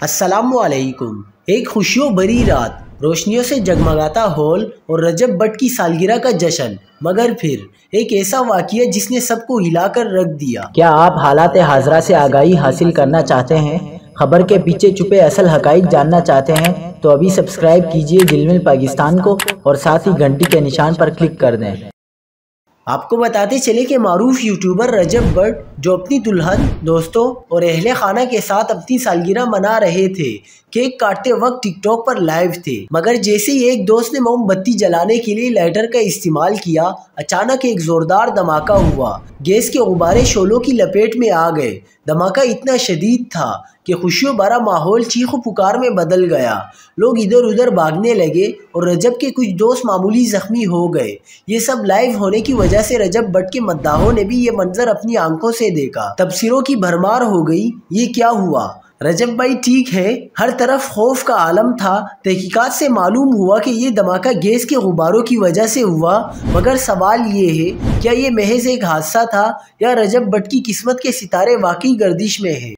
अस्सलामुअलैकुम। एक खुशियों भरी रात, रोशनियों से जगमगाता हॉल और रजब भट्ट की सालगिरह का जश्न, मगर फिर एक ऐसा वाक़या जिसने सबको हिलाकर रख दिया। क्या आप हालात हाज़रा से आगाही हासिल करना चाहते हैं? खबर के पीछे छुपे असल हक़ाइक़ जानना चाहते हैं? तो अभी सब्सक्राइब कीजिए दिलमिल पाकिस्तान को और साथ ही घंटी के निशान पर क्लिक कर दें। आपको बताते चले कि मारूफ यूट्यूबर रजब भट्ट, जो अपनी दुल्हन, दोस्तों और अहले खाना के साथ अपनी सालगिरह मना रहे थे, केक काटते वक्त टिकटॉक पर लाइव थे। मगर जैसे ही एक दोस्त ने मोमबत्ती जलाने के लिए लाइटर का इस्तेमाल किया, अचानक एक जोरदार धमाका हुआ। गैस के गुब्बारे शोलों की लपेट में आ गए। धमाका इतना शदीद था कि खुशियों भरा माहौल चीखों पुकार में बदल गया। लोग इधर उधर भागने लगे और रजब के कुछ दोस्त मामूली जख्मी हो गए। ये सब लाइव होने की वजह से रजब भट्ट के मद्दाहों ने भी ये मंजर अपनी आंखों से देखा। तबसरों की भरमार हो गई, ये क्या हुआ? रजब भाई ठीक है? हर तरफ खौफ का आलम था। तहकीकात से मालूम हुआ कि ये धमाका गैस के गुब्बारों की वजह से हुआ। मगर सवाल ये है, क्या ये महज एक हादसा था या रजब भट्ट की किस्मत के सितारे वाकई गर्दिश में है?